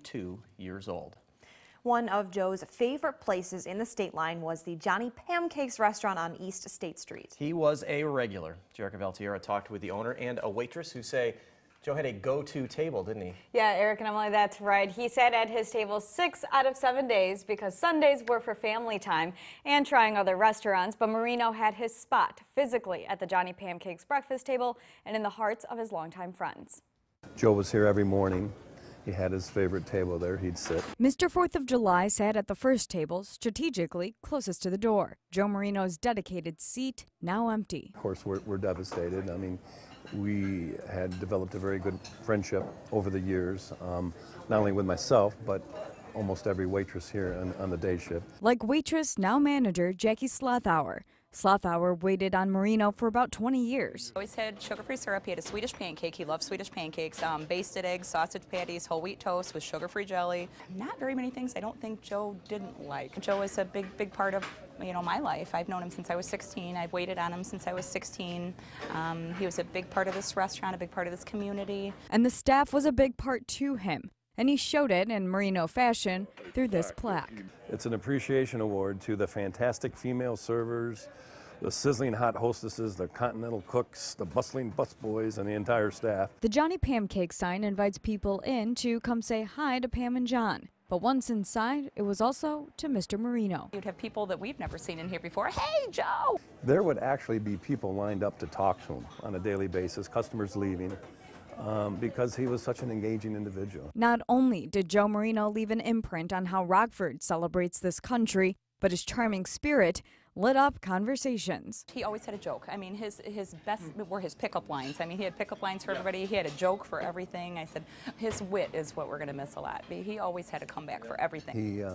92 years old. One of Joe's favorite places in the state line was the Johnny Pancakes restaurant on East State Street. He was a regular. Jerica Valtierra talked with the owner and a waitress who say Joe had a go-to table, didn't he? Yeah, Eric and Emily, that's right. He sat at his table 6 out of 7 days because Sundays were for family time and trying other restaurants. But Marino had his spot physically at the Johnny Pancakes breakfast table and in the hearts of his longtime friends. Joe was here every morning. He had his favorite table there. He'd sit. Mr. 4th of July sat at the first table, strategically closest to the door. Joe Marino's dedicated seat now empty. Of course, we're devastated. I mean, we had developed a very good friendship over the years, not only with myself, but almost every waitress here on the day shift. Like waitress, now manager, Jackie Slothauer. Slothauer waited on Marino for about 20 years. Always had sugar-free syrup. He had a Swedish pancake. He loved Swedish pancakes. Basted eggs, sausage patties, whole wheat toast with sugar-free jelly. Not very many things I don't think Joe didn't like. Joe is a big part of my life. I've known him since I was 16. I've waited on him since I was 16. He was a big part of this restaurant, a big part of this community. And the staff was a big part to him. And he showed it in Marino fashion through this plaque. It's an appreciation award to the fantastic female servers, the sizzling hot hostesses, the continental cooks, the bustling busboys, and the entire staff. The Johnny Pancake sign invites people in to come say hi to Pam and John. But once inside, it was also to Mr. Marino. You'd have people that we've never seen in here before. Hey, Joe! There would actually be people lined up to talk to him on a daily basis, customers leaving. Because he was such an engaging individual. Not only did Joe Marino leave an imprint on how Rockford celebrates this country, but his charming spirit lit up conversations. He always had a joke. I mean, his best were his pickup lines. I mean, he had pickup lines for everybody. He had a joke for everything. I said, his wit is what we're going to miss a lot. But he always had a comeback for everything. He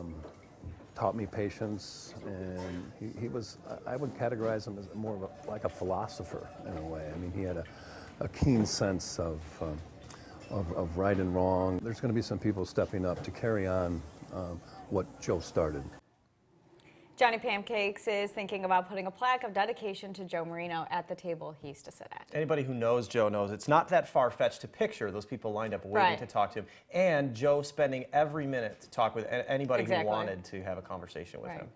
taught me patience, and he was, I would categorize him as more of like a philosopher in a way. I mean, he had a keen sense of right and wrong. There's going to be some people stepping up to carry on what Joe started. Johnny Pancakes is thinking about putting a plaque of dedication to Joe Marino at the table he used to sit at. Anybody who knows Joe knows it's not that far-fetched to picture those people lined up waiting to talk to him, and Joe spending every minute to talk with anybody who wanted to have a conversation with him.